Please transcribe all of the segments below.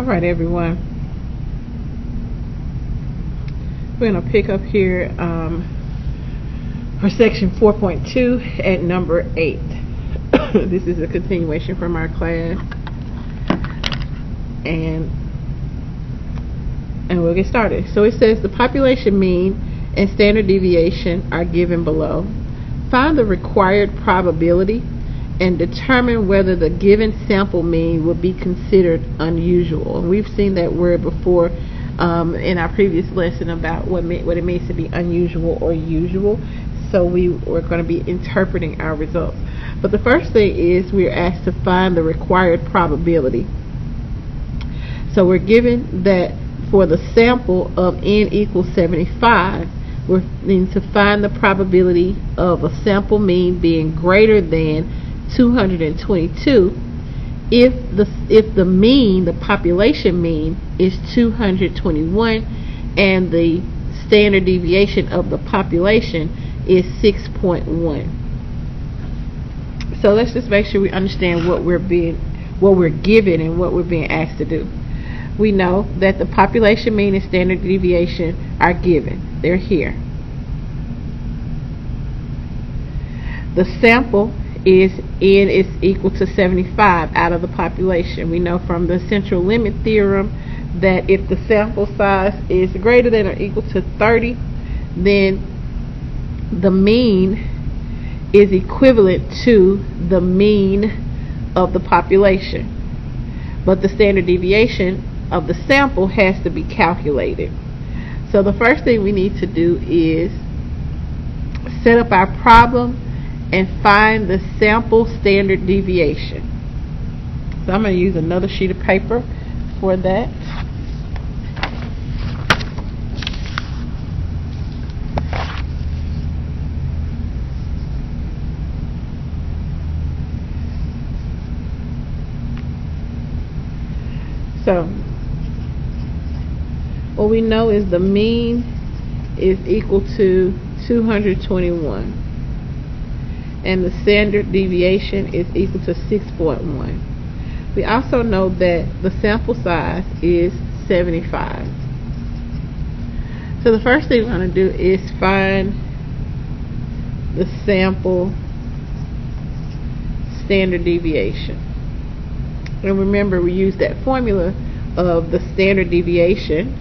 Alright everyone, we're going to pick up here for section 4.2 at number 8. This is a continuation from our class, and we'll get started. So it says the population mean and standard deviation are given below. Find the required probability and determine whether the given sample mean would be considered unusual. And we've seen that word before in our previous lesson about what it means to be unusual or usual. So we're going to be interpreting our results. But the first thing is we're asked to find the required probability. So we're given that for the sample of n equals 75, we're needing to find the probability of a sample mean being greater than 222 if the mean, the population mean, is 221 and the standard deviation of the population is 6.1. So let's just make sure we understand what we're given and what we're being asked to do. We know that the population mean and standard deviation are given. They're here. The sample is n is equal to 75 out of the population. We know from the central limit theorem that if the sample size is greater than or equal to 30, then the mean is equivalent to the mean of the population. But the standard deviation of the sample has to be calculated. So the first thing we need to do is set up our problem and find the sample standard deviation. So I'm going to use another sheet of paper for that. So what we know is the mean is equal to 221 and the standard deviation is equal to 6.1. We also know that the sample size is 75. So the first thing we're going to do is find the sample standard deviation. And remember, we use that formula of the standard deviation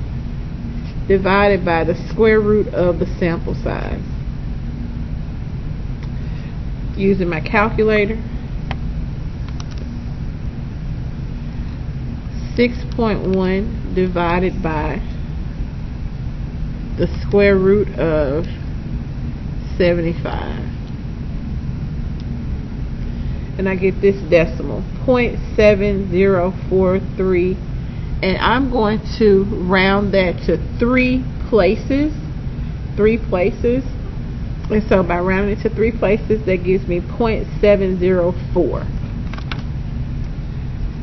divided by the square root of the sample size. Using my calculator, 6.1 divided by the square root of 75. And I get this decimal, 0.7043, and I'm going to round that to 3 places. And so by rounding it to 3 places, that gives me 0.704.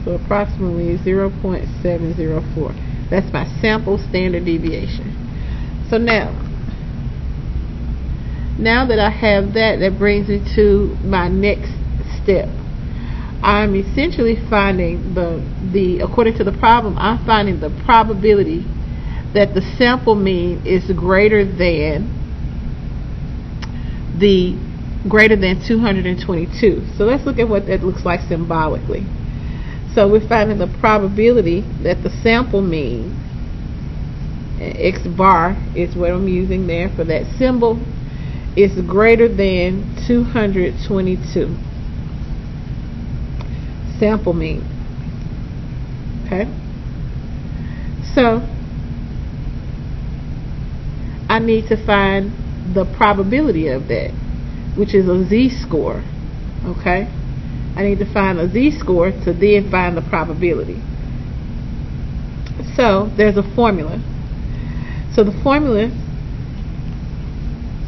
So approximately 0.704. That's my sample standard deviation. So now that I have that, that brings me to my next step. I'm essentially finding according to the problem, I'm finding the probability that the sample mean is greater than 222. So let's look at what that looks like symbolically. So we're finding the probability that the sample mean, X bar is what I'm using there for that symbol, is greater than 222. Sample mean. Okay? So I need to find the probability of that, which is a z-score. Okay? I need to find a z-score to then find the probability. So there's a formula. So the formula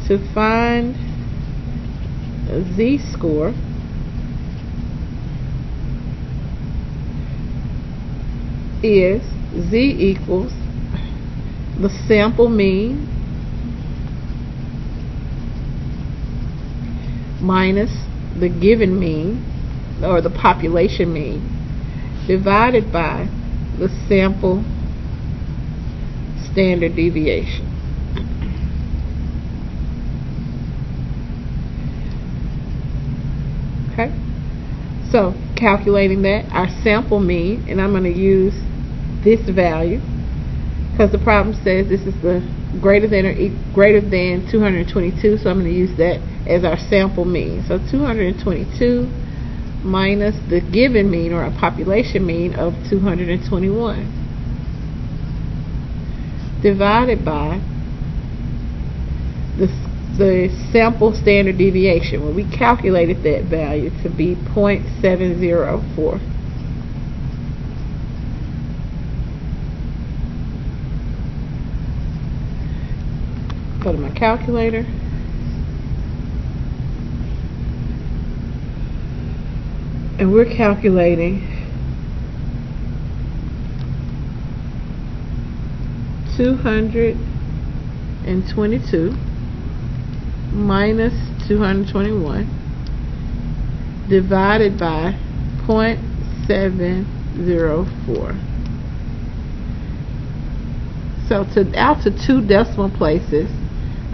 to find a z-score is z equals the sample mean minus the given mean, or the population mean, divided by the sample standard deviation. Okay, so calculating that, our sample mean, and I'm going to use this value because the problem says this is the greater than 222, so I'm going to use that as our sample mean. So 222 minus the given mean, or a population mean, of 221, divided by the sample standard deviation. Well, we calculated that value to be 0.704. Go to my calculator. And we're calculating 222 minus 221 divided by 0.704. So out to 2 decimal places,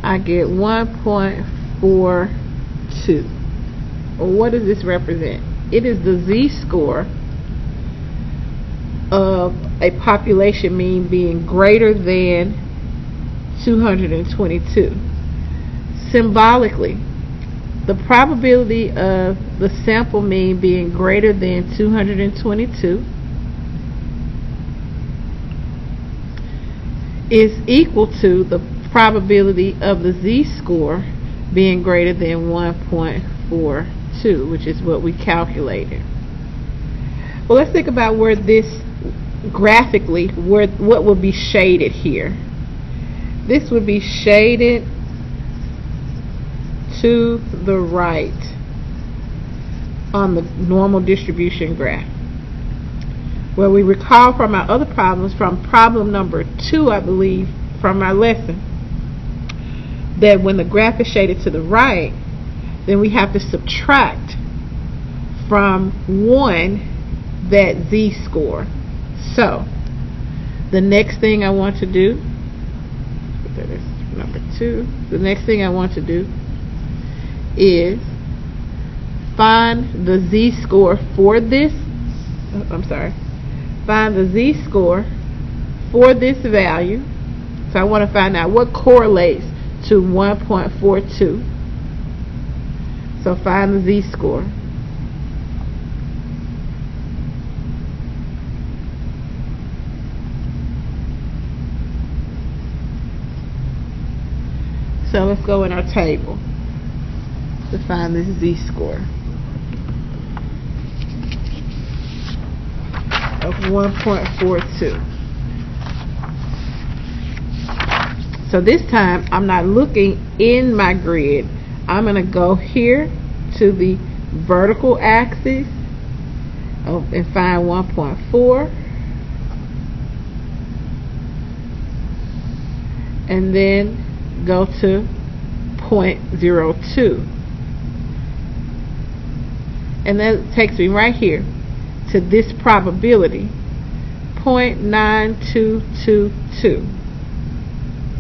I get 1.42. Well, what does this represent? It is the z-score of a population mean being greater than 222. Symbolically, the probability of the sample mean being greater than 222 is equal to the probability of the z-score being greater than 1.42, which is what we calculated. Well, let's think about where this graphically, what would be shaded here. This would be shaded to the right on the normal distribution graph. Well, we recall from our other problems, from problem number 2, I believe, from our lesson, that when the graph is shaded to the right, then we have to subtract from 1 that z-score. So the next thing I want to do, that is number 2, the next thing I want to do is find the z-score for this, find the z-score for this value. So I want to find out what correlates to 1.42. So find the z-score. So let's go in our table to find this z-score of 1.42. So this time I'm not looking in my grid. I'm going to go here to the vertical axis and find 1.4, and then go to 0.02, and that takes me right here to this probability, 0.9222.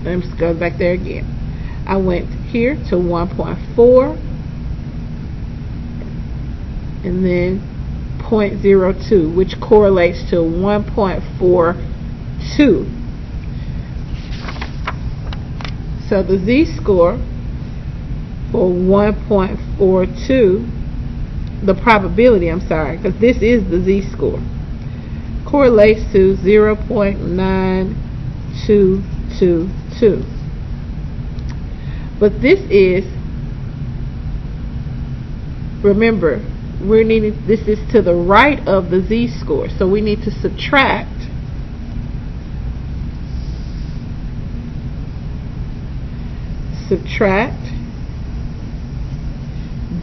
Let me just go back there again. I went here to 1.4 and then 0.02, which correlates to 1.42. So the z-score for 1.42, the probability, because this is the z-score, correlates to 0.9222. But this is, remember, this is to the right of the z-score, so we need to subtract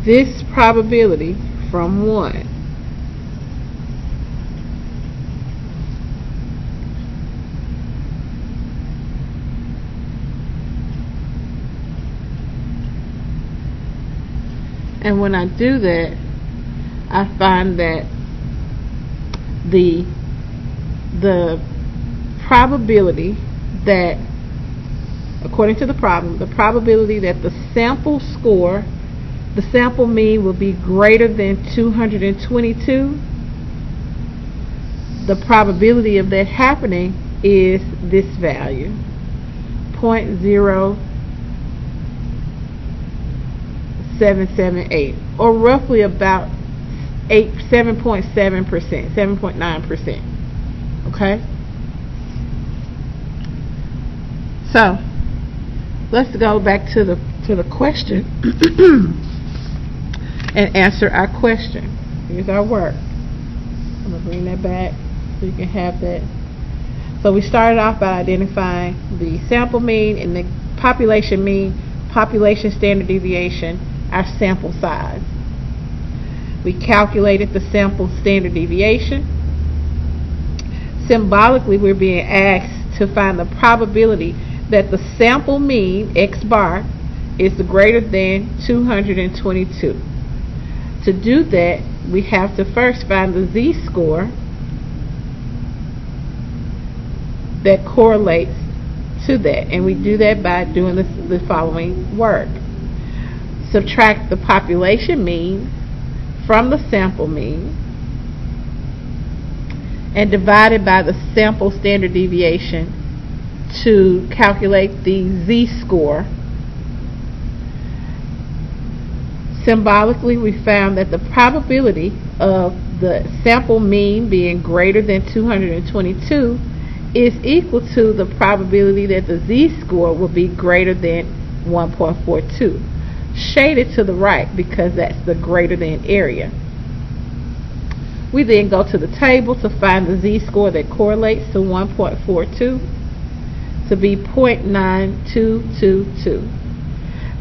this probability from 1. And when I do that, I find that the the probability that, according to the problem, the probability that the sample score, the sample mean, will be greater than 222, the probability of that happening is this value, 0.0778, or roughly about 7.7%, 7.9%. Okay? So, let's go back to the question and answer our question. Here's our work. I'm going to bring that back so you can have that. So we started off by identifying the sample mean and the population mean, population standard deviation, our sample size. We calculated the sample standard deviation. Symbolically, we're being asked to find the probability that the sample mean, x bar, is greater than 222. To do that, we have to first find the z-score that correlates to that, and we do that by doing the following work. Subtract the population mean from the sample mean and divide it by the sample standard deviation to calculate the z-score. Symbolically, we found that the probability of the sample mean being greater than 222 is equal to the probability that the z-score will be greater than 1.42, shaded to the right because that's the greater than area. We then go to the table to find the z-score that correlates to 1.42 to be 0.9222.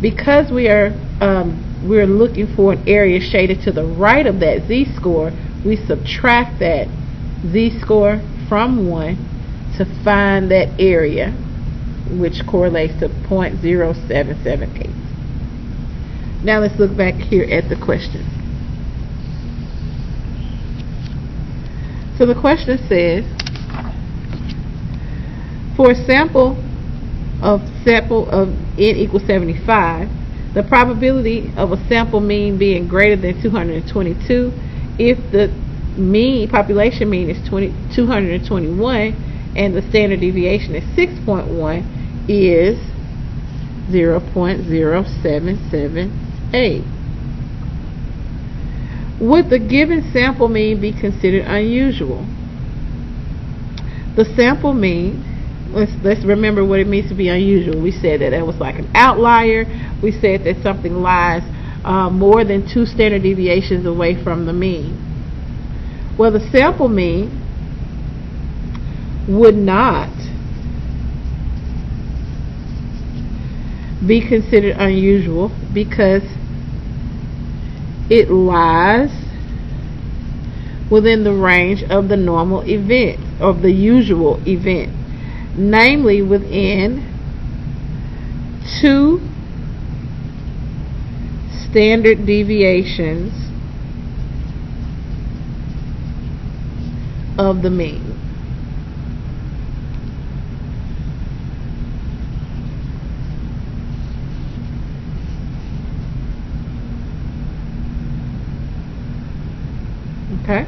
Because we're looking for an area shaded to the right of that z-score, we subtract that z-score from 1 to find that area, which correlates to 0.0778. Now let's look back here at the question. So the question says, for a sample of n equals 75, the probability of a sample mean being greater than 222 if the population mean is 221 and the standard deviation is 6.1 is 0.0778. Would the given sample mean be considered unusual? The sample mean, let's remember what it means to be unusual. We said that it was like an outlier. We said that something lies more than 2 standard deviations away from the mean. Well, the sample mean would not be considered unusual because it lies within the range of the normal event, of the usual event, namely within 2 standard deviations of the mean. Okay.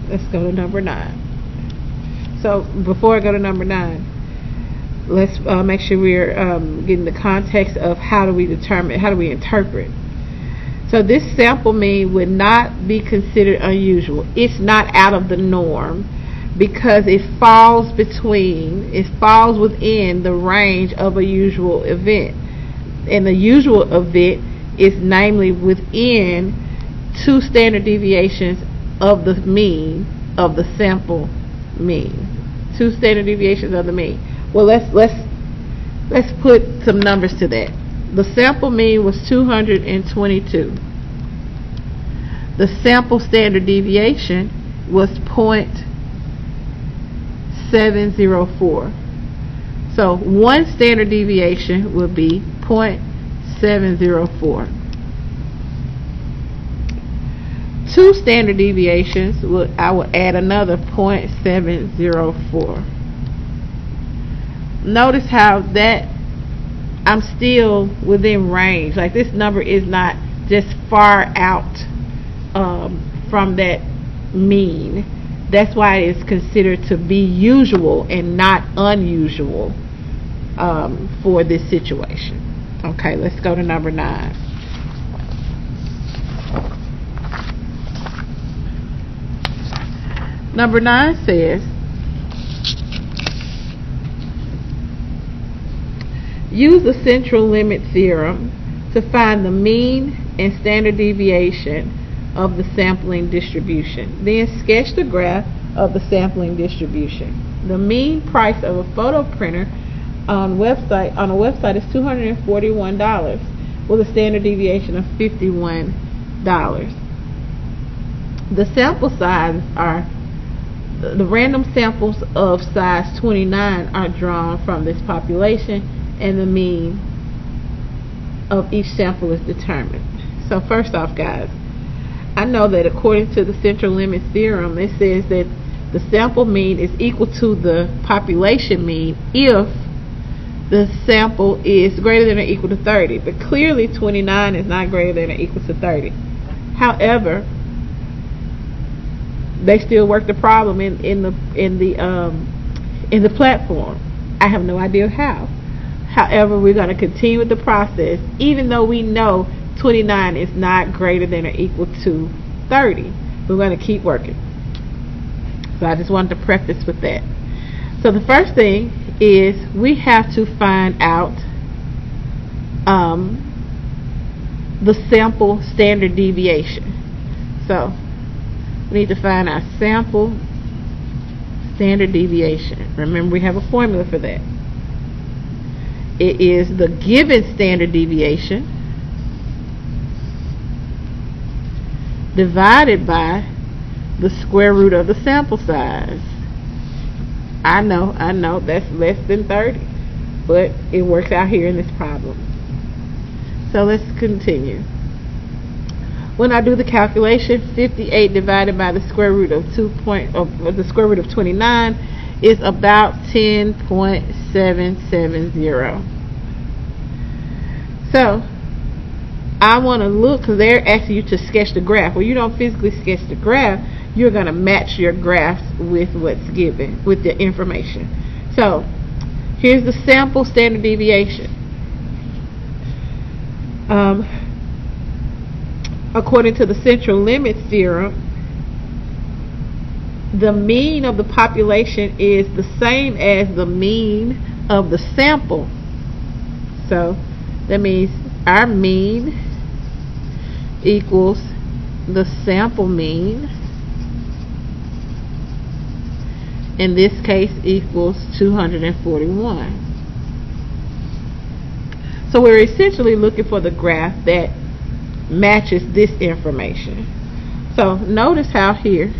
Let's go to number 9. So before I go to number 9, let's make sure we're getting the context of how do we interpret. So this sample mean would not be considered unusual. It's not out of the norm because it falls within the range of a usual event. And the usual event is namely within 2 standard deviations of the mean of the sample mean. 2 standard deviations of the mean. Well, let's put some numbers to that. The sample mean was 222. The sample standard deviation was 0.704. So 1 standard deviation would be 0.704. 0.704. 2 standard deviations, I will add another 0.704. Notice how that I'm still within range. Like, this number is not just far out from that mean. That's why it is considered to be usual and not unusual for this situation. Okay, let's go to number 9. Number 9 says, use the central limit theorem to find the mean and standard deviation of the sampling distribution. Then sketch the graph of the sampling distribution. The mean price of a photo printer on a website is $241 with a standard deviation of $51. The sample sizes are the random samples of size 29 are drawn from this population, and the mean of each sample is determined. So first off, guys, I know that according to the central limit theorem, it says that the sample mean is equal to the population mean if the sample is greater than or equal to 30. But clearly 29 is not greater than or equal to 30. However, they still work the problem in the platform. I have no idea how. However, we're going to continue with the process, even though we know 29 is not greater than or equal to 30. We're going to keep working. So I just wanted to preface with that. So the first thing is we have to find out the sample standard deviation. So we need to find our sample standard deviation. Remember, we have a formula for that. It is the given standard deviation divided by the square root of the sample size. I know that's less than 30, but it works out here in this problem. So let's continue. When I do the calculation, 58 divided by the square root of the square root of 29 is about 10.770. So I want to look, because they're asking you to sketch the graph. Well, you don't physically sketch the graph. You're going to match your graphs with what's given, with the information. So here's the sample standard deviation. According to the central limit theorem, the mean of the population is the same as the mean of the sample. So that means our mean equals the sample mean, in this case equals 241. So we're essentially looking for the graph that matches this information. So notice how here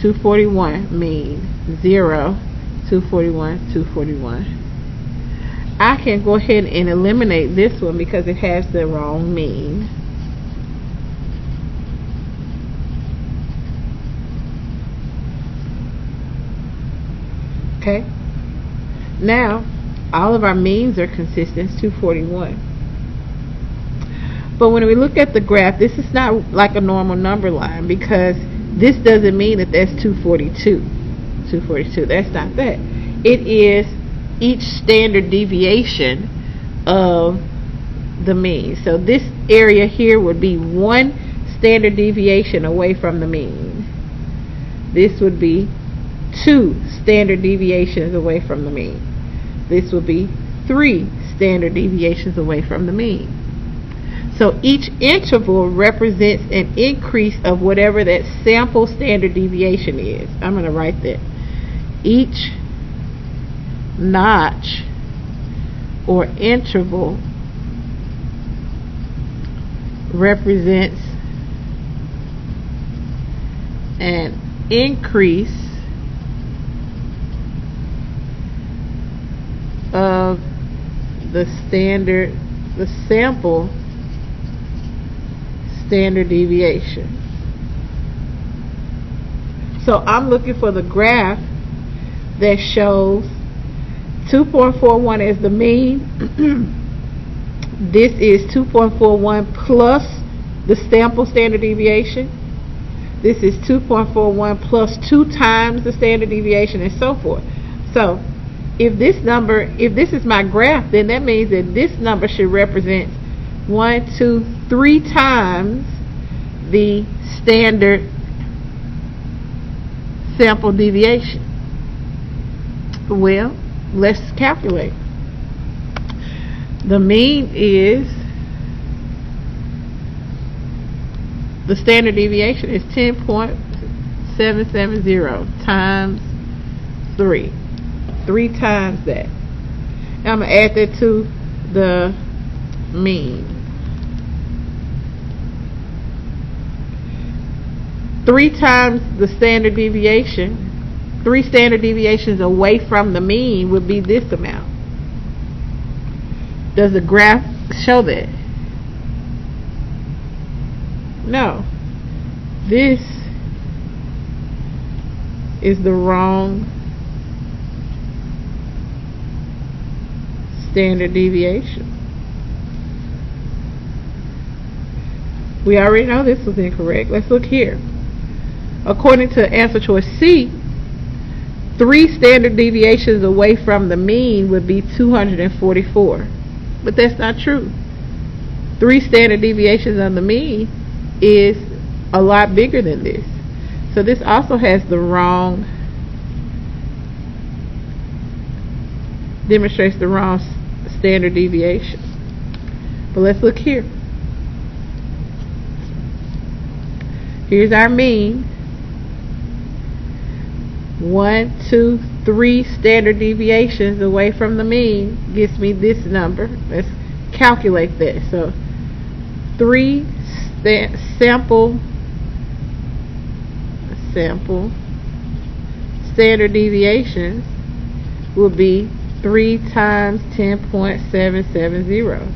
241 mean 0, 241, 241. I can go ahead and eliminate this one because it has the wrong mean. Okay. Now all of our means are consistent, 241. But when we look at the graph, this is not like a normal number line, because this doesn't mean that that's 242. 242, that's not that. It is each standard deviation of the mean. So this area here would be 1 standard deviation away from the mean. This would be 2 standard deviations away from the mean. This would be 3 standard deviations away from the mean. So each interval represents an increase of whatever that sample standard deviation is. I'm going to write that. Each notch or interval represents an increase of the sample standard deviation. So I'm looking for the graph that shows 2.41 as the mean. This is 2.41 plus the sample standard deviation. This is 2.41 plus 2 times the standard deviation, and so forth. So if this is my graph, then that means that this number should represent 1, 2, 3 times the standard sample deviation. Well, let's calculate. The mean is, the standard deviation is 10.770 times 3. 3 times that. Now I'm going to add that to the mean. 3 times the standard deviation, 3 standard deviations away from the mean would be this amount. Does the graph show that? No. This is the wrong standard deviation. We already know this was incorrect. Let's look here. According to answer choice C, 3 standard deviations away from the mean would be 244. But that's not true. 3 standard deviations on the mean is a lot bigger than this. So this also has the wrong, demonstrates the wrong standard deviation. But let's look here. Here's our mean. 1, 2, 3 standard deviations away from the mean gives me this number. Let's calculate that. So 3 sample standard deviations will be 3 times 10.770,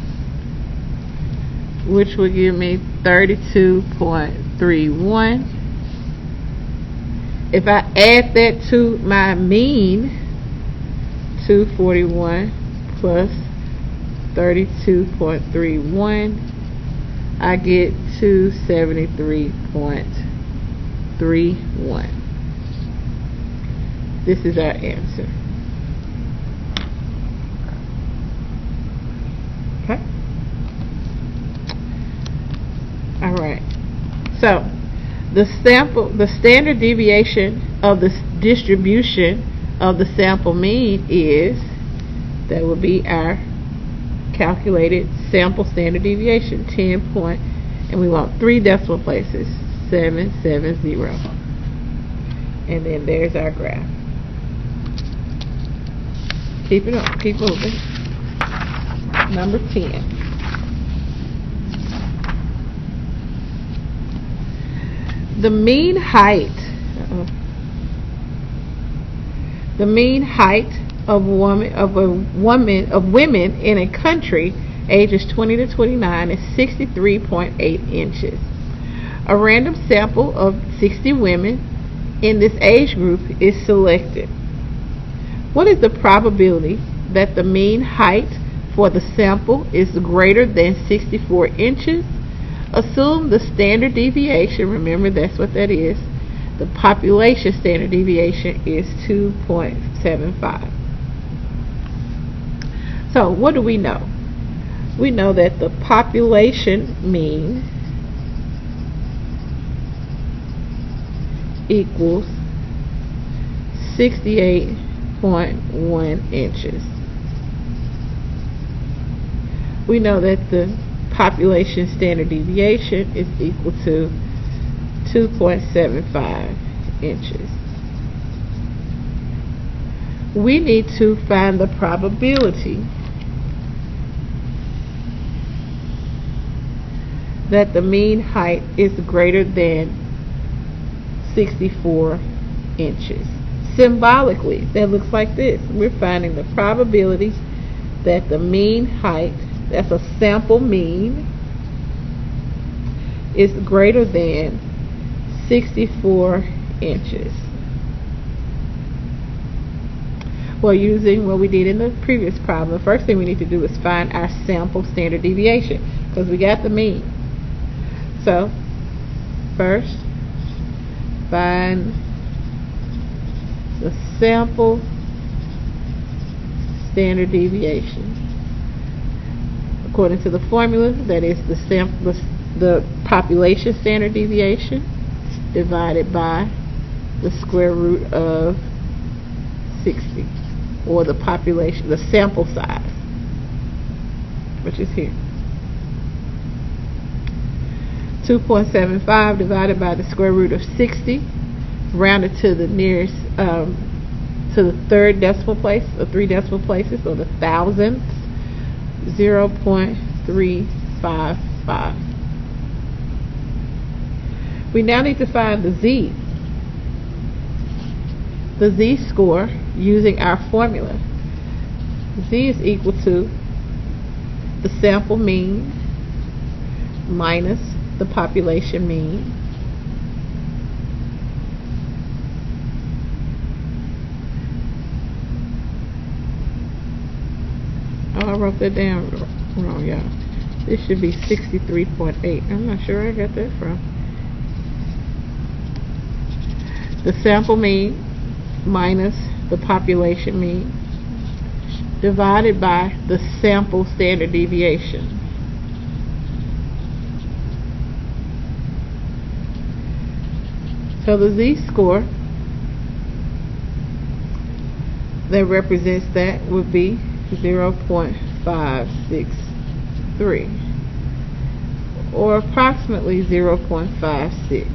which will give me 32.31. If I add that to my mean, 241 plus 32.31, I get 273.31. This is our answer. Okay. All right. So the standard deviation of the distribution of the sample mean is, that would be our calculated sample standard deviation, 10 point, and we want 3 decimal places, 770. And then there's our graph. Keep it up, keep moving. Number 10. The mean height of women in a country ages 20 to 29 is 63.8 inches. A random sample of 60 women in this age group is selected. What is the probability that the mean height for the sample is greater than 64 inches? Assume the standard deviation, remember that's what that is, the population standard deviation is 2.75. So what do we know? We know that the population mean equals 68.1 inches. We know that the population standard deviation is equal to 2.75 inches. We need to find the probability that the mean height is greater than 64 inches. Symbolically, that looks like this. We're finding the probability that the mean height, that's a sample mean, is greater than 64 inches. Well, using what we did in the previous problem, the first thing we need to do is find our sample standard deviation, because we got the mean. So, first, find the sample standard deviation. According to the formula, that is the population standard deviation divided by the square root of 60, or the population, the sample size, which is here. 2.75 divided by the square root of 60, rounded to the nearest, to the third decimal place, or 3 decimal places, or the thousandths, 0.355. We now need to find the z. The z-score using our formula. Z is equal to the sample mean minus the population mean I wrote that down wrong, y'all. This should be 63.8. I'm not sure where I got that from. The sample mean minus the population mean divided by the sample standard deviation. So the z-score that represents that would be 0.563, or approximately 0.56.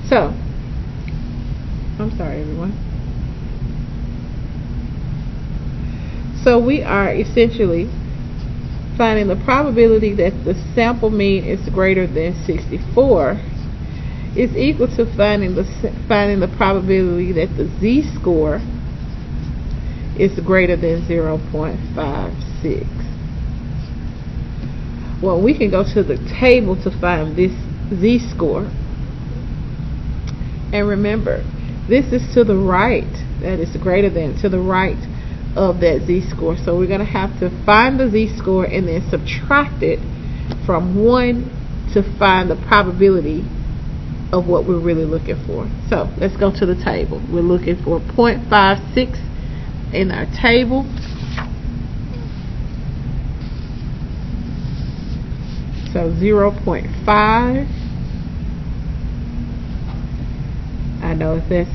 So, I'm sorry everyone. So we are essentially finding the probability that the sample mean is greater than 64 is equal to finding the probability that the z-score is greater than 0.56. Well, we can go to the table to find this z-score. And remember, this is to the right, that is greater than, to the right of that z-score. So we're going to have to find the z-score and then subtract it from 1 to find the probability of what we're really looking for. So let's go to the table. We're looking for 0.56 in our table. So 0.5. I know that's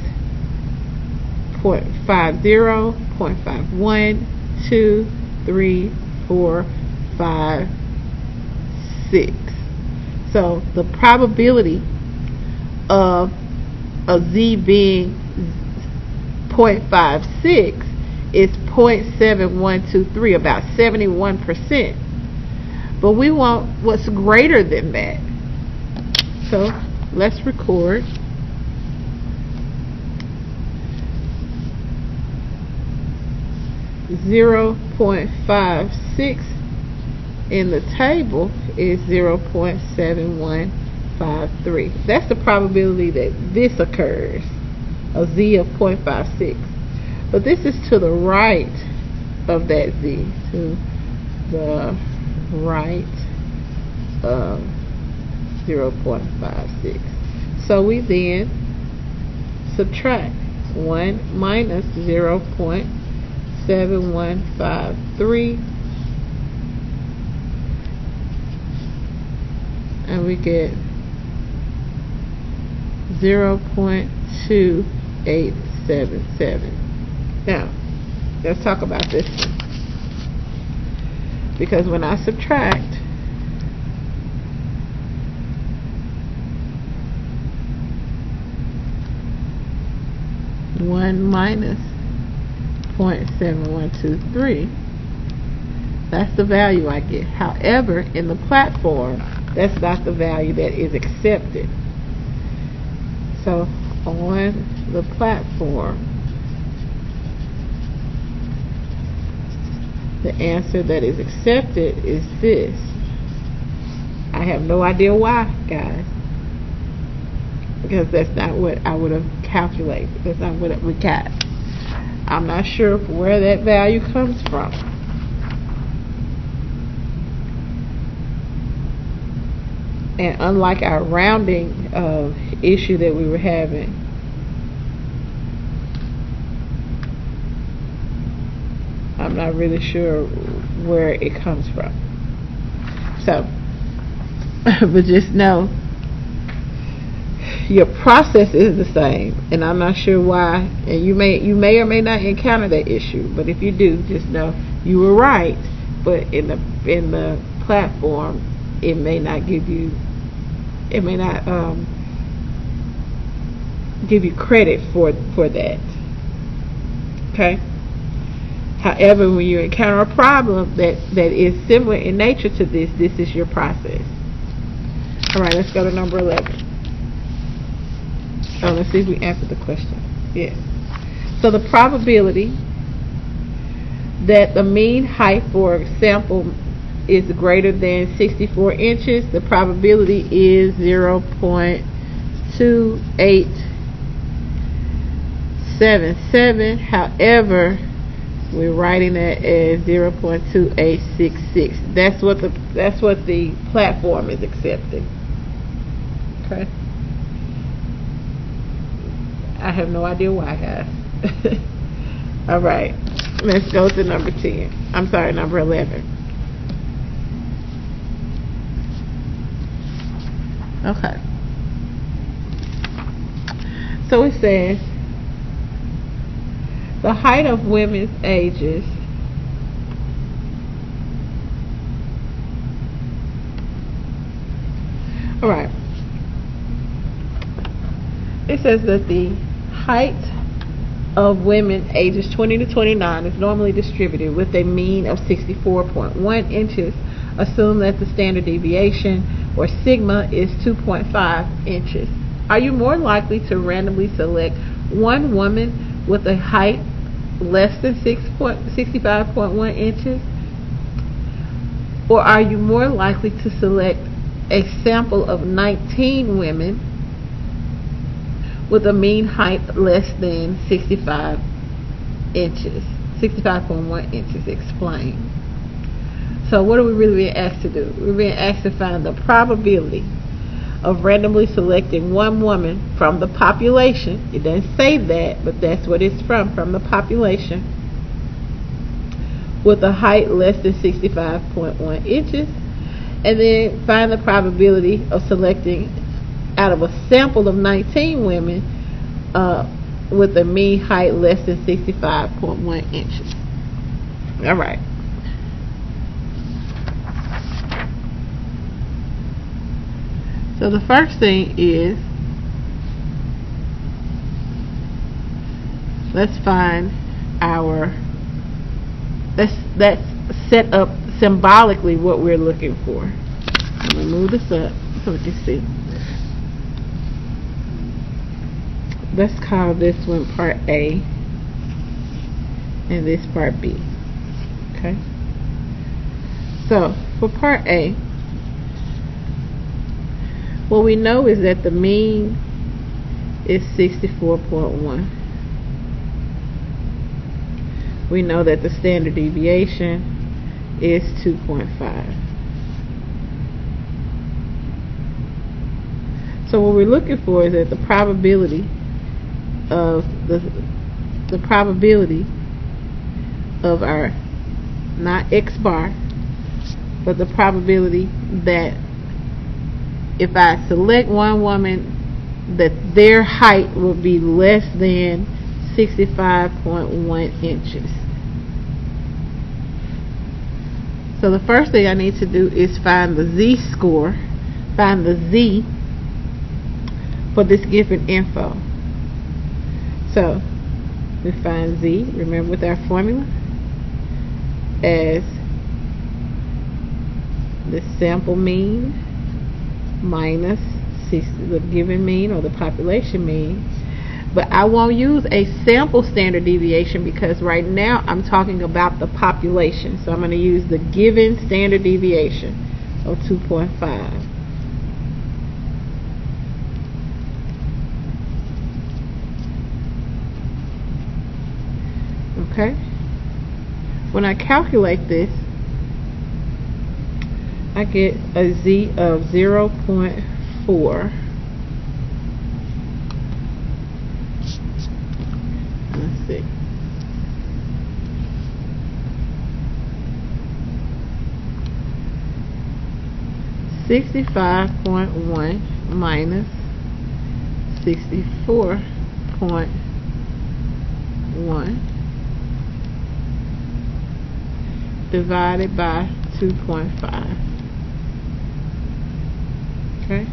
0.50, 0.51, 2, 3, 4, 5, 6. So the probability of a z being 0.56 is 0.7123, about 71%. But we want what's greater than that. So let's record 0.56 in the table is 0.7153. That's the probability that this occurs, a z of 0.56. But this is to the right of that z, to the right of 0.56. So we then subtract 1 minus 0.7153, and we get 0.2877. Now, let's talk about this one. Because when I subtract, one minus 0.7123, that's the value I get. However, in the platform, that's not the value that is accepted. So on the platform, The answer that is accepted is this. I have no idea why, guys, because that's not what I would have calculated. That's not what we got. I'm not sure where that value comes from. And unlike our rounding issue that we were having, I'm not really sure where it comes from. So, but just know your process is the same, and I'm not sure why. And you may or may not encounter that issue, but if you do, just know you were right. But in the platform, it may not give you credit for that. Okay. However, when you encounter a problem that is similar in nature to this is your process. All right, let's go to number 11. So let's see if we answered the question. Yes. So the probability that the mean height for a sample is greater than 64 inches, the probability is 0.2877. However, we're writing that as 0.2866. That's what the platform is accepting. Okay. I have no idea why, guys. All right. Let's go to number 10. I'm sorry, number 11. Okay. So it says the height of women's ages all right. It says that the height of women ages 20 to 29 is normally distributed with a mean of 64.1 inches. Assume that the standard deviation, or sigma, is 2.5 inches. Are you more likely to randomly select one woman with a height less than 65.1 inches? Or are you more likely to select a sample of 19 women with a mean height less than 65 inches, 65.1 inches? Explain. So what are we really being asked to do? We're being asked to find the probability of randomly selecting one woman from the population. It doesn't say that, but that's what it's from the population, with a height less than 65.1 inches, and then find the probability of selecting out of a sample of 19 women with a mean height less than 65.1 inches. All right. So the first thing is, let's set up symbolically what we're looking for. I'm going to move this up so we can see. Let's call this one part A and this part B. Okay. So for part A, what we know is that the mean is 64.1. We know that the standard deviation is 2.5. So what we're looking for is that the probability of the probability of our, not X bar, but the probability that if I select one woman, that their height will be less than 65.1 inches. So the first thing I need to do is find the z-score, find the z for this given info. So we find z, remember with our formula, as the sample mean minus the given mean or the population mean But I won't use a sample standard deviation because right now I'm talking about the population. So I'm going to use the given standard deviation of 2.5. Okay? When I calculate this, I get a Z of 0.4. Let's see. $65.1 minus 64.1 divided by 2.5. Okay,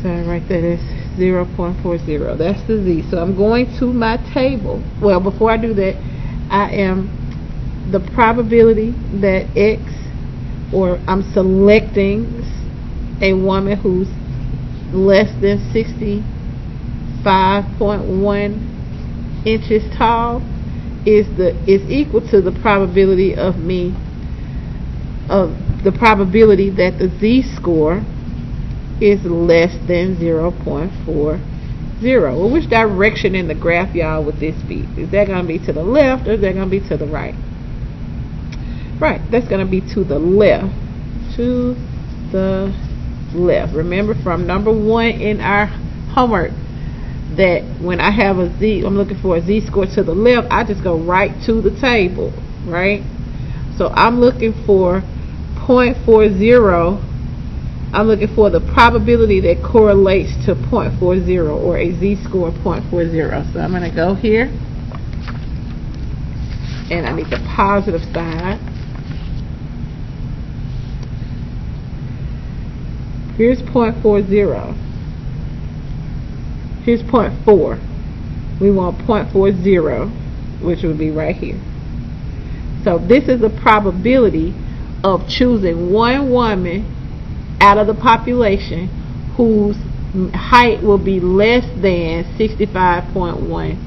so right there is 0.40. That's the Z. So I'm going to my table. Well, before I do that, I am the probability that X, or I'm selecting a woman who's less than 65.1 inches tall is equal to the probability of me the probability that the Z-score is less than 0.40. Well, which direction in the graph, y'all, would this be? Is that going to be to the left, or is that going to be to the right? Right, that's going to be to the left. To the left. Remember from number 1 in our homework that when I have a Z, I'm looking for a Z-score to the left, I just go right to the table, right? So I'm looking for 0.40. I'm looking for the probability that correlates to 0.40, or a Z-score of 0.40. So I'm going to go here, and I need the positive side. Here's 0.40. Here's 0.4. We want 0.40, which would be right here. So this is the probability of choosing one woman out of the population whose height will be less than 65.1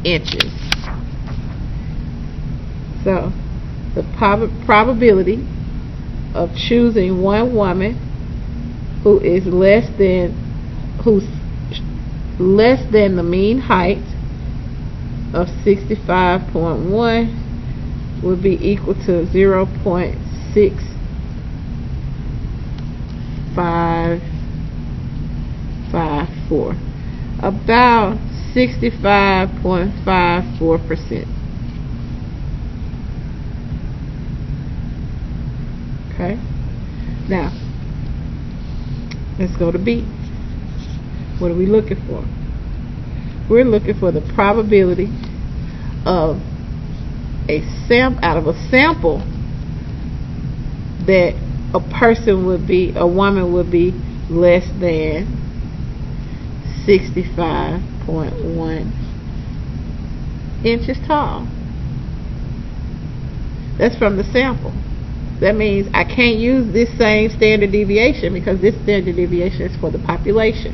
inches. So the probability of choosing one woman who's less than the mean height of 65.1 would be equal to 0.6554, about 65.54%. Okay, now let's go to B. What are we looking for? We're looking for the probability of out of a sample that a woman would be less than 65.1 inches tall. That's from the sample. That means I can't use this same standard deviation because this standard deviation is for the population.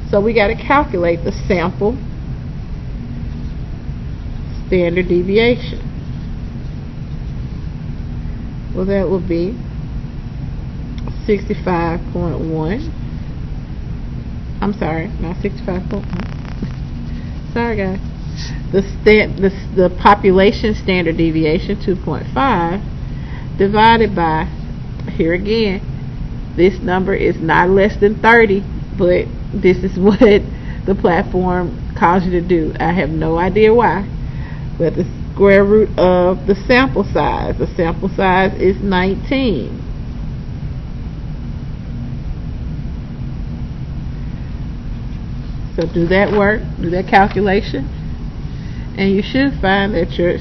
So we got to calculate the sample standard deviation. Well, that will be 65.1. I'm sorry, not 65.1. Sorry, guys. The population standard deviation, 2.5, divided by, here again, this number is not less than 30, but this is what the platform calls you to do. I have no idea why, but the square root of the sample size. The sample size is 19. So do that work, do that calculation, and you should find that your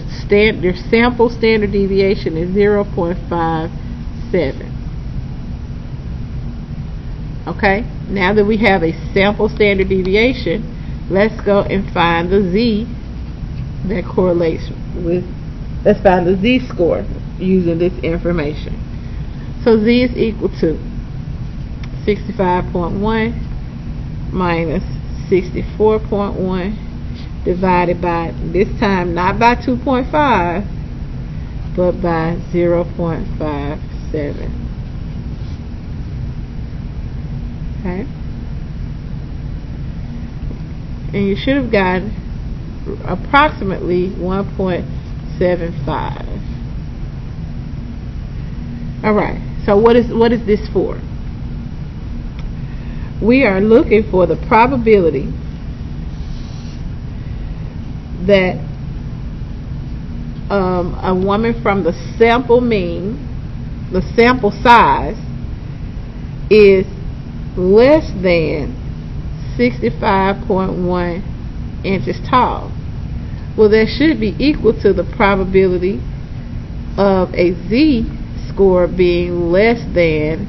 sample standard deviation is 0.57. Okay, now that we have a sample standard deviation, let's go and find the Z that correlates with, let's find the Z-score using this information. So Z is equal to 65.1 minus 64.1 divided by, this time not by 2.5, but by 0.57. Okay? And you should have gotten approximately 1.75. Alright, so what is this for? We are looking for the probability that a woman from the sample mean, the sample size, is less than 65.1 inches tall. Well, that should be equal to the probability of a z-score being less than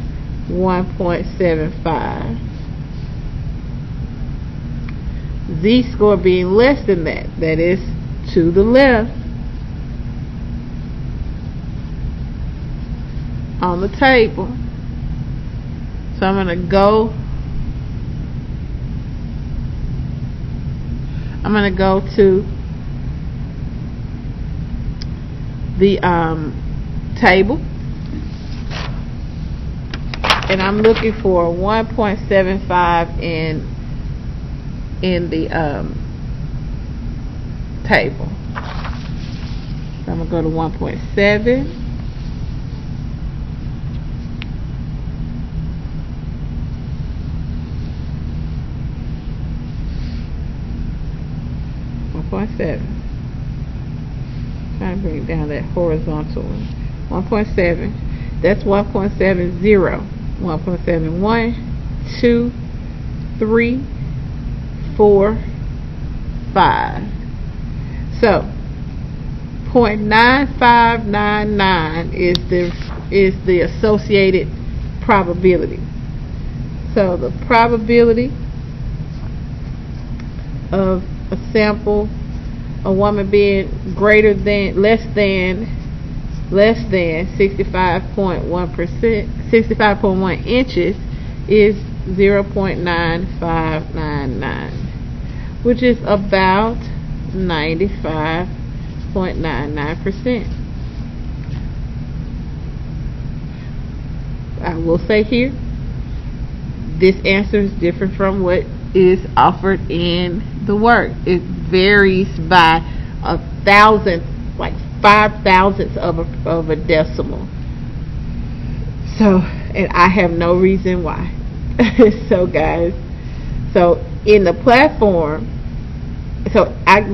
1.75. Z-score being less than that, that is to the left on the table. So I'm going to go to the table, and I'm looking for 1.75 in the table. So I'm going to go to 1.7. Trying to bring down that horizontal one. 1.7. That's 1.70. 1.71, 2, 3, 4, 5. So 0.9599 is the associated probability. So the probability of a sample, a woman being less than 65.1 inches is 0.9599, which is about 95.99%. I will say here, this answer is different from what is offered in the work. It varies by 1,000, like 5,000ths of a decimal. So, and I have no reason why. So guys, so in the platform,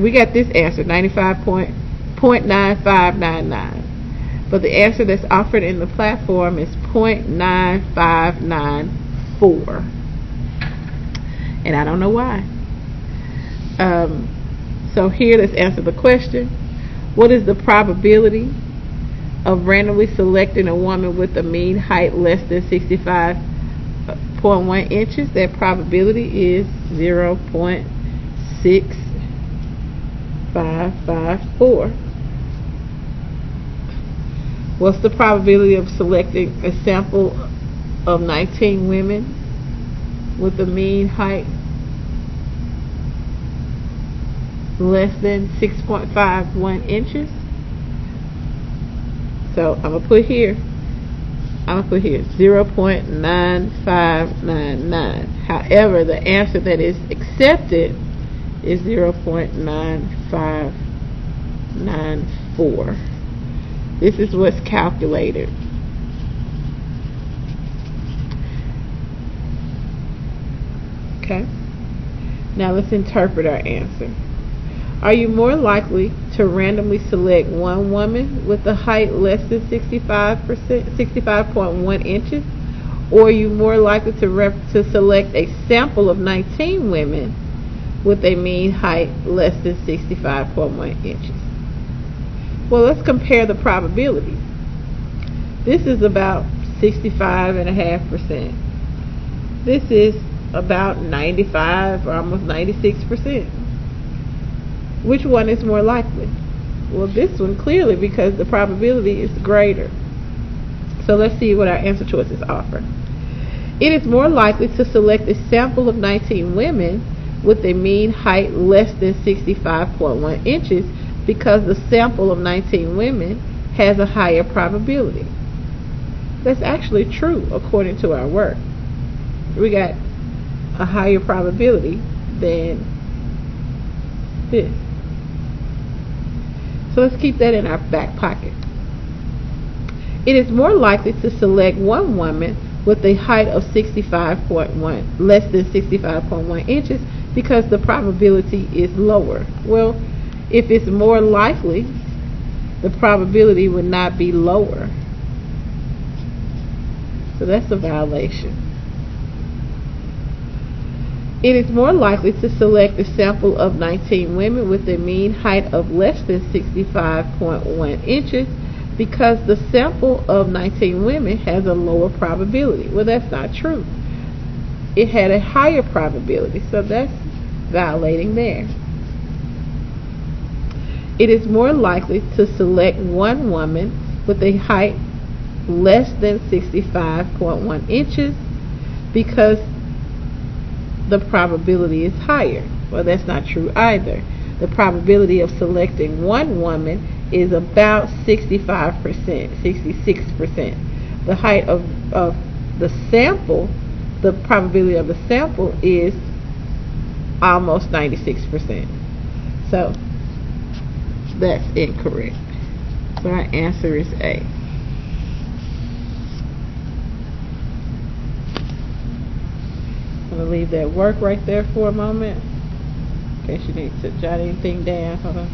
we got this answer, 95.9599. But the answer that's offered in the platform is 0.9594. And I don't know why. So here, let's answer the question. What is the probability of randomly selecting a woman with a mean height less than 65.1 inches? That probability is 0.6554. What's the probability of selecting a sample of 19 women with a mean height less than 6.51 inches? So I'm gonna put here 0.9599. However, the answer that is accepted is 0.9594. This is what's calculated. Okay. Now let's interpret our answer. Are you more likely to randomly select one woman with a height less than 65.1 inches, or are you more likely to select a sample of 19 women with a mean height less than 65.1 inches? Well, let's compare the probabilities. This is about 65.5%. This is about 95 or almost 96%. Which one is more likely? Well, this one clearly, because the probability is greater. So let's see what our answer choices offer. It is more likely to select a sample of 19 women with a mean height less than 65.1 inches because the sample of 19 women has a higher probability. That's actually true according to our work. We got a higher probability than this. So let's keep that in our back pocket. It is more likely to select one woman with a height of 65.1, less than 65.1 inches, because the probability is lower. Well, if it's more likely, the probability would not be lower. So that's a violation. It is more likely to select a sample of 19 women with a mean height of less than 65.1 inches because the sample of 19 women has a lower probability. Well, that's not true. It had a higher probability, so that's violating there. It is more likely to select one woman with a height less than 65.1 inches because the probability is higher. Well, that's not true either. The probability of selecting one woman is about 65%, 66%. The height of the sample, the probability of the sample is almost 96%. So that's incorrect. So our answer is A. I'm going to leave that work right there for a moment in case you need to jot anything down. Hold on.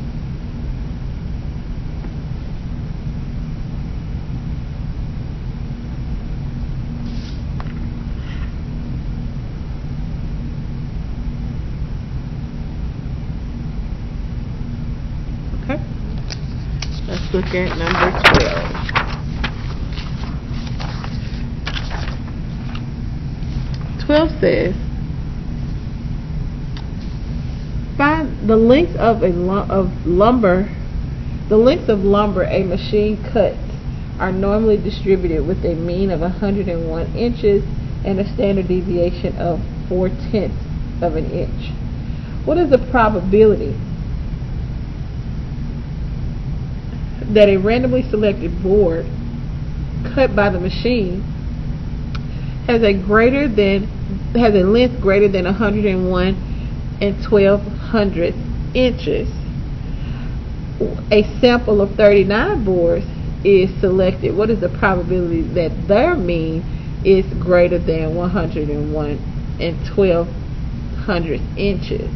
Okay. Let's look at number 12. 12 says, find the length of lumber. The length of lumber a machine cuts are normally distributed with a mean of 101 inches and a standard deviation of 4/10 of an inch. What is the probability that a randomly selected board cut by the machine has a length greater than 101 12/100 inches? A sample of 39 boards is selected. What is the probability that their mean is greater than 101 12/100 inches?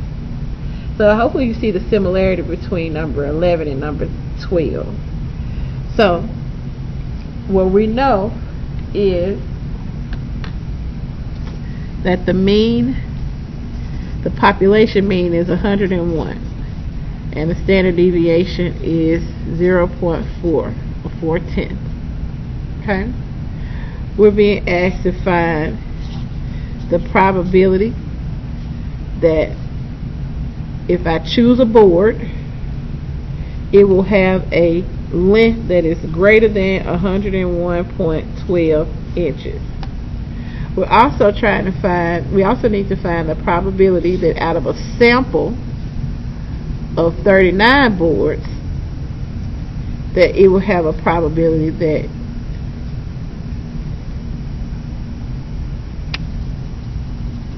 So hopefully you see the similarity between number 11 and number 12. So what we know is that the population mean is 101 and the standard deviation is 0.4 or 4/10. Okay? We're being asked to find the probability that if I choose a board, it will have a length that is greater than 101.12 inches. We're also we also need to find the probability that out of a sample of 39 boards, that it will have a probability that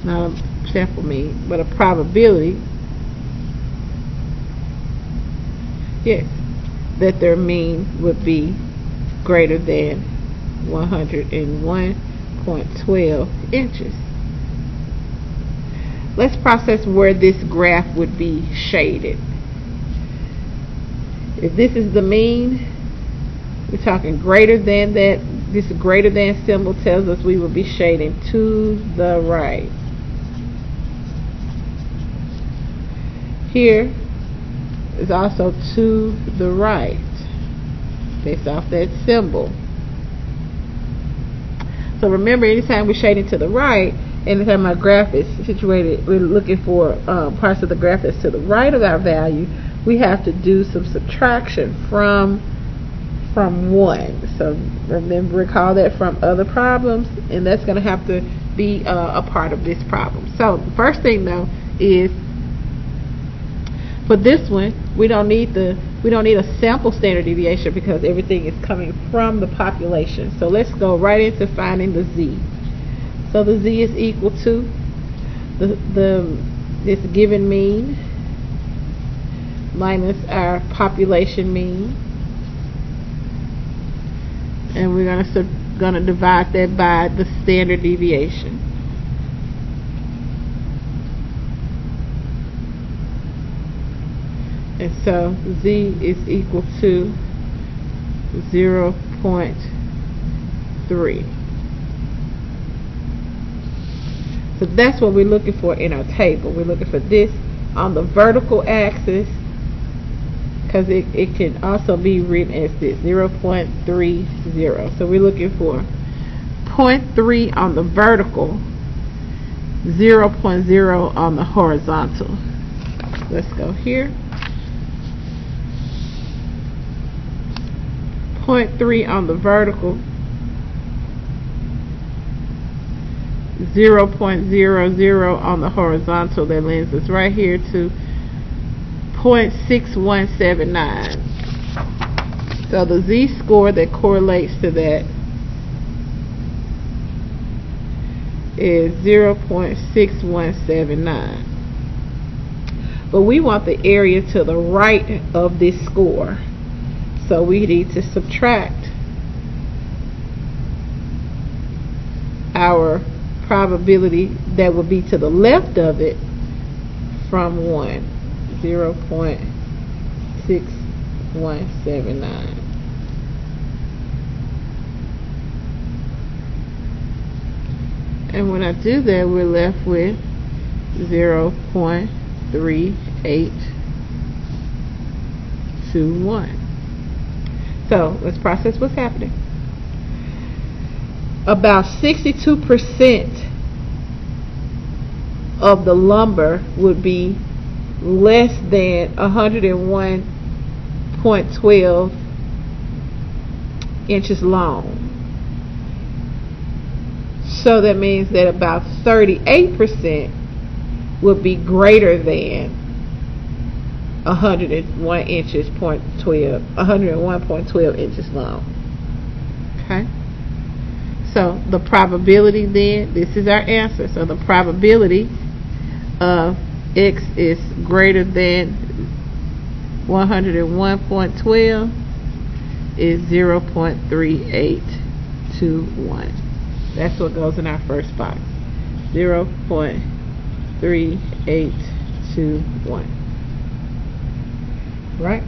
not a sample mean, but a probability, yes, that their mean would be greater than 101.12 inches. Let's process where this graph would be shaded. If this is the mean, we're talking greater than that. This greater than symbol tells us we will be shading to the right. Here is also to the right based off that symbol. So remember, anytime we're shading to the right, anytime our graph is situated, we're looking for parts of the graph that's to the right of our value, we have to do some subtraction from 1. So remember, recall that from other problems, and that's going to have to be a part of this problem. So the first thing, though, is, for this one, we don't need a sample standard deviation because everything is coming from the population. So let's go right into finding the z. So the z is equal to this given mean minus our population mean, and we're gonna divide that by the standard deviation. And so z is equal to 0.3. So that's what we're looking for in our table. We're looking for this on the vertical axis, because it can also be written as this, 0.30. So we're looking for 0.3 on the vertical, 0.0 on the horizontal. Let's go here. 0.3 on the vertical, 0.00 on the horizontal. That lends us right here to 0.6179. So the z-score that correlates to that is 0.6179. But we want the area to the right of this score. So we need to subtract our probability that would be to the left of it from 1, 0.6179. And when I do that, we're left with 0.3821. So let's process what's happening. About 62% of the lumber would be less than 101.12 inches long. So that means that about 38% would be greater than 101.12 inches long. Okay? So the probability then, this is our answer. So the probability of x is greater than 101.12 is 0.3821. That's what goes in our first box. 0.3821. Right?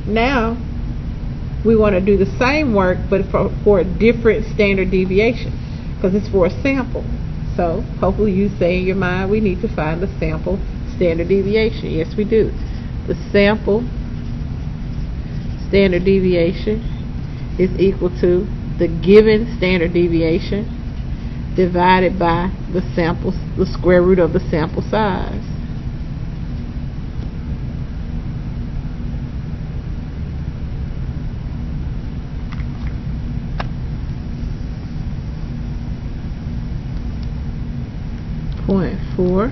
Now we want to do the same work, but for a different standard deviation, because it's for a sample. So hopefully you say in your mind, we need to find the sample standard deviation. Yes, we do. The sample standard deviation is equal to the given standard deviation divided by the square root of the sample size. .4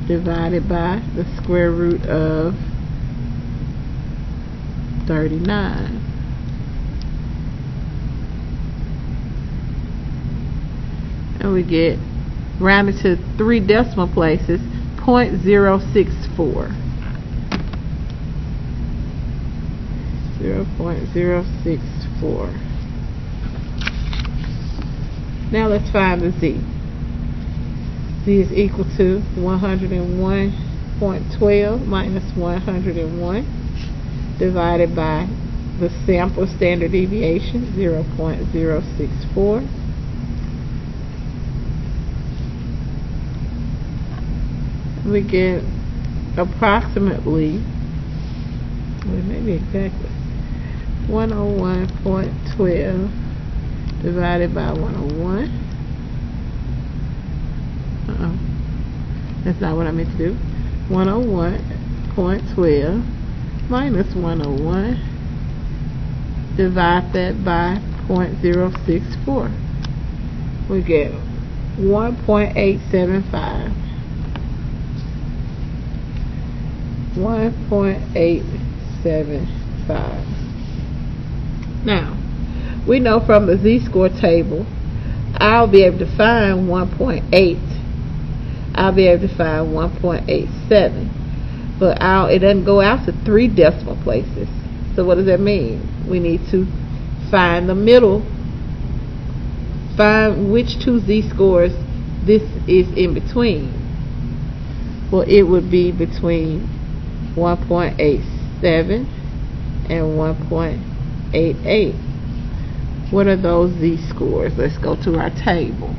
divided by the square root of 39. And we get, rounded to 3 decimal places, 0.064. 0.064. Now let's find the z. Z is equal to 101.12 minus 101 divided by the sample standard deviation, 0.064. We get approximately, well, maybe exactly 101.12 divided by 101. That's not what I meant to do. 101.12 minus 101. Divide that by 0.064. we get 1.875. 1.875. Now, we know from the z-score table, I'll be able to find 1.8. I'll be able to find 1.87. But it doesn't go out to 3 decimal places. So what does that mean? We need to find the middle. Find which 2 z-scores this is in between. Well, it would be between 1.87 and 1.88. What are those z-scores? Let's go to our table.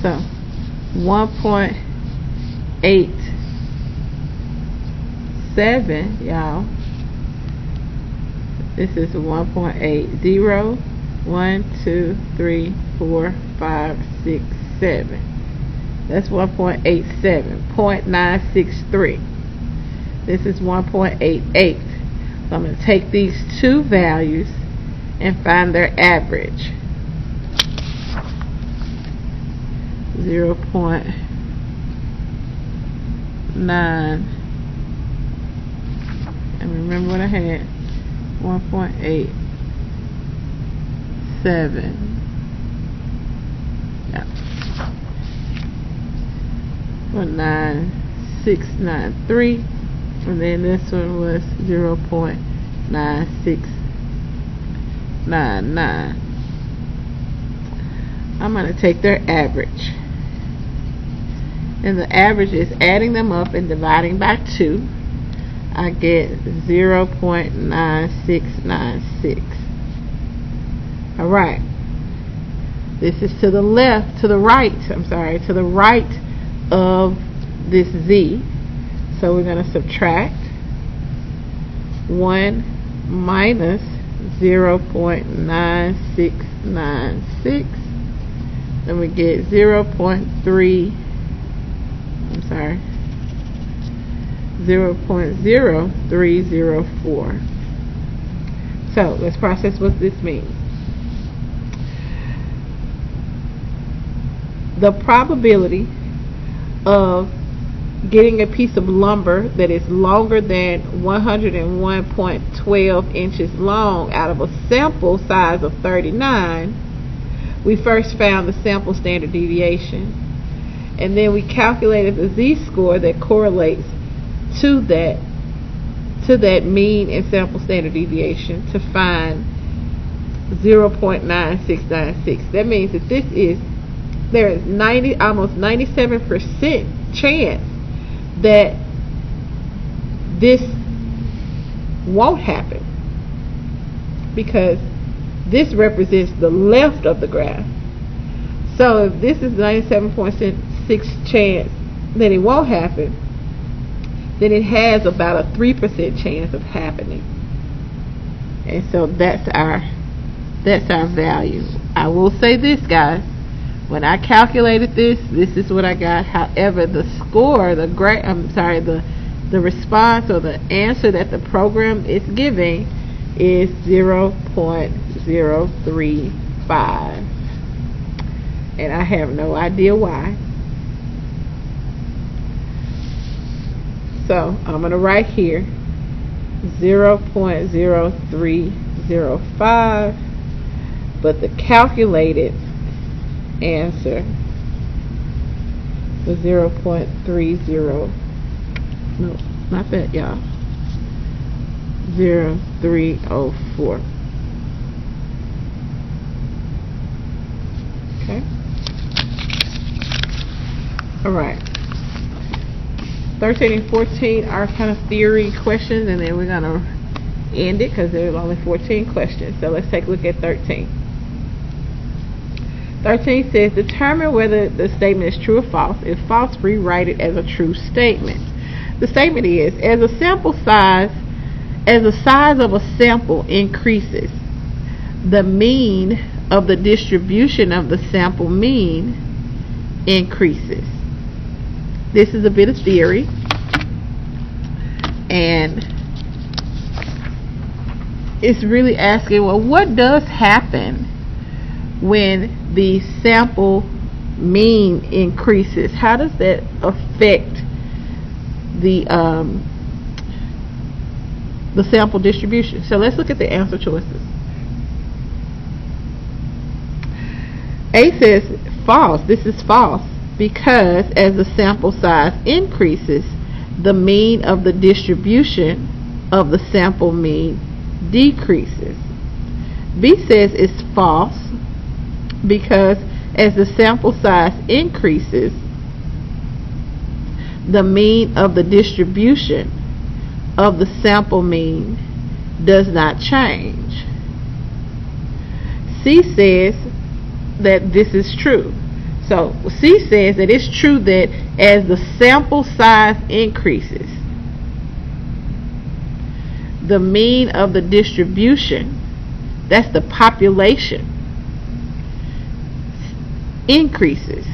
So 1.87, y'all. This is 1.80. 1, 2, 3, 4, 5, 6, 7. That's 1.87. 0.963. This is 1.88. So I'm going to take these 2 values and find their average. 0.9. And remember what I had. 1.87. Yeah. 9693. And then this one was 0.9699. I'm going to take their average. And the average is adding them up and dividing by 2. I get 0.9696. Alright. This is to the left, to the right of this z. So we're going to subtract 1 minus 0.9696. Then we get 0.03. 0.0304. So let's process what this means. The probability of getting a piece of lumber that is longer than 101.12 inches long out of a sample size of 39, we first found the sample standard deviation. And then we calculated the z-score that correlates to that mean and sample standard deviation to find 0.9696. That means that there is almost 97% chance that this won't happen, because this represents the left of the graph. So if this is 97.6 chance that it won't happen, then it has about a 3% chance of happening. And so that's our value. I will say this, guys, when I calculated this is what I got. However, the score, the response or the answer that the program is giving is 0.035. And I have no idea why. So I'm going to write here 0.0305, but the calculated answer was 0.30. No, not that, y'all. 0304. Okay. Alright. 13 and 14 are kind of theory questions, and then we're going to end it because there's only 14 questions. So let's take a look at 13. 13 says, determine whether the statement is true or false. If false, rewrite it as a true statement. The statement is, as the size of a sample increases, the mean of the distribution of the sample mean increases. This is a bit of theory, and it's really asking, well, what does happen when the sample mean increases? How does that affect the sample distribution? So let's look at the answer choices. A says false. This is false because as the sample size increases, the mean of the distribution of the sample mean decreases. B says it's false because as the sample size increases, the mean of the distribution of the sample mean does not change. C says that this is true. So C says that it's true that as the sample size increases, the mean of the distribution, that's the population, increases.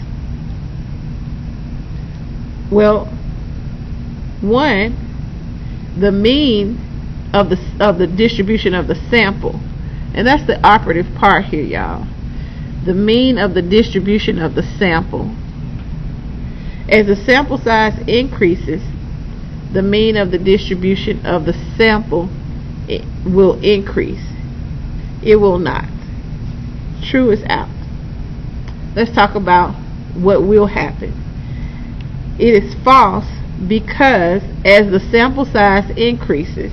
Well, one, the mean of the distribution of the sample, and that's the operative part here, y'all. The mean of the distribution of the sample. As the sample size increases, the mean of the distribution of the sample will increase. It will not. True is out. Let's talk about what will happen. It is false because as the sample size increases,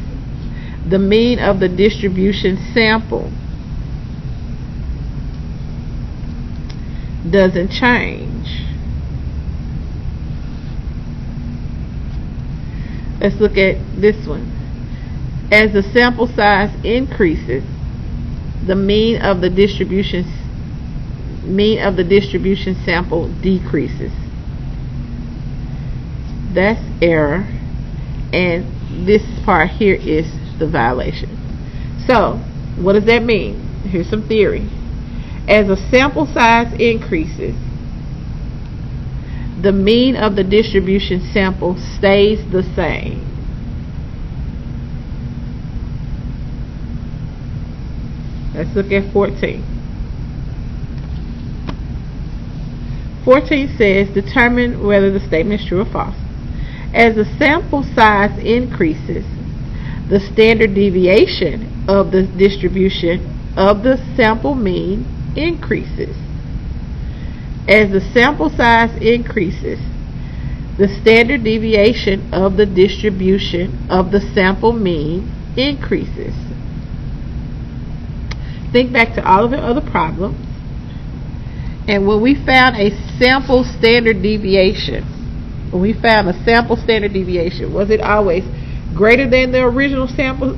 the mean of the distribution sample doesn't change. Let's look at this one. As the sample size increases, the mean of the distribution sample decreases. That's error, and this part here is the violation. So, what does that mean? Here's some theory. As the sample size increases, the mean of the distribution sample stays the same. Let's look at 14. 14 says, determine whether the statement is true or false. As the sample size increases, the standard deviation of the distribution of the sample mean increases. As the sample size increases, the standard deviation of the distribution of the sample mean increases. Think back to all of the other problems, and when we found a sample standard deviation, was it always greater than the original sample?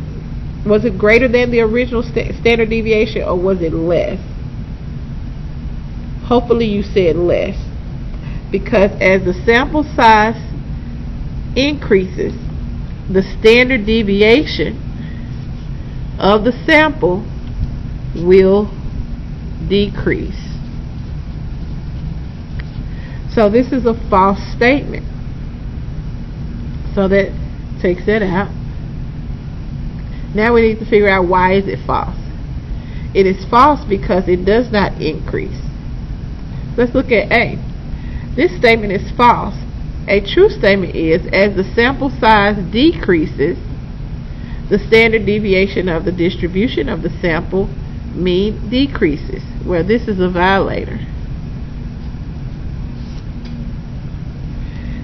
Was it greater than the original standard deviation, or was it less? Hopefully you said less, because as the sample size increases, the standard deviation of the sample will decrease. So this is a false statement. So that takes that out. Now we need to figure out, why is it false? It is false because it does not increase. Let's look at A. This statement is false. A true statement is, as the sample size decreases, the standard deviation of the distribution of the sample mean decreases. Well, this is a violator.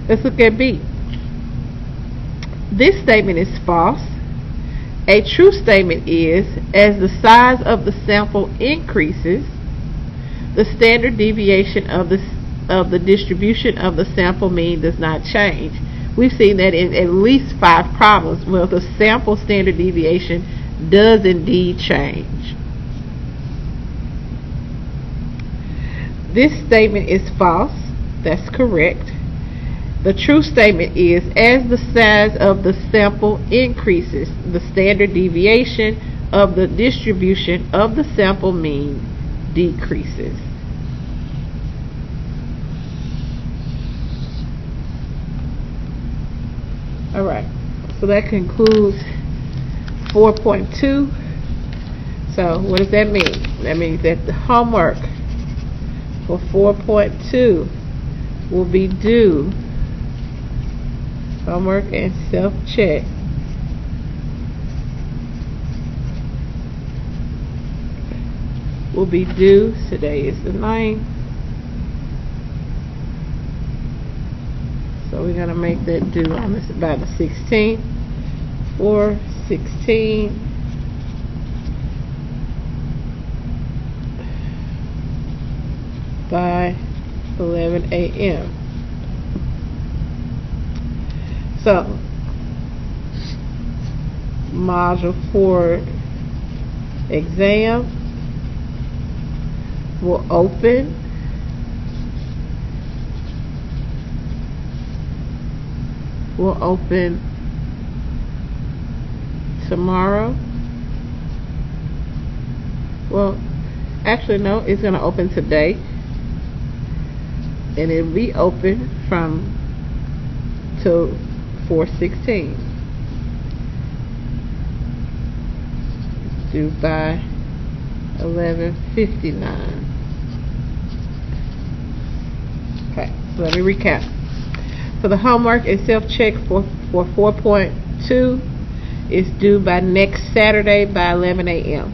Let's look at B. This statement is false. A true statement is, as the size of the sample increases, the standard deviation of the distribution of the sample mean does not change. We've seen that in at least 5 problems where the sample standard deviation does indeed change. This statement is false. That's correct. The true statement is, as the size of the sample increases, the standard deviation of the distribution of the sample mean decreases. Alright, so that concludes 4.2. So what does that mean? That means that the homework for 4.2 will be due, homework and self-check, will be due, today is the 9th, so we're going to make that due on this by the 16th, 4/16, by 11 a.m. So, Module 4 exam will open tomorrow. Well, actually no, it's going to open today, and it'll be open from till 4/16, due by 11:59. Okay, so let me recap. So the homework and self-check for 4.2 is due by next Saturday by 11 a.m.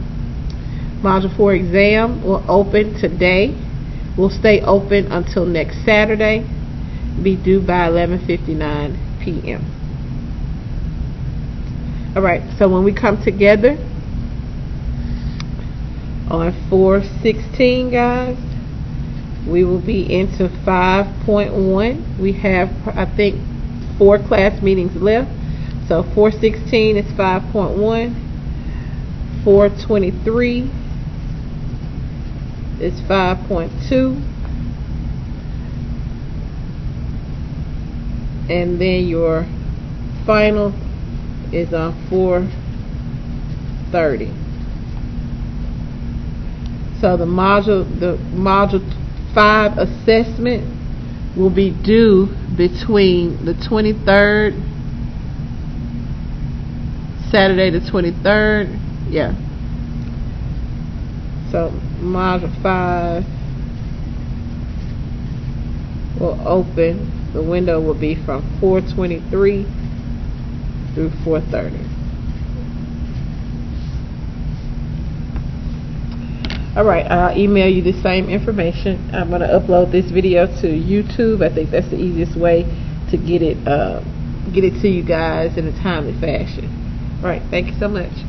Module 4 exam will open today, will stay open until next Saturday, be due by 11:59 p.m. Alright, so when we come together on 4/16, guys, we will be into 5.1. We have, I think, 4 class meetings left. So 4/16 is 5.1. 4/23 is 5.2. And then your final is on 4/30. So the module 5 assessment will be due between the 23rd, Saturday the 23rd, yeah. So module 5 will open, the window will be from 4/23 through 4/30. Alright, I'll email you the same information. I'm going to upload this video to YouTube. I think that's the easiest way to get it to you guys in a timely fashion. Alright, thank you so much.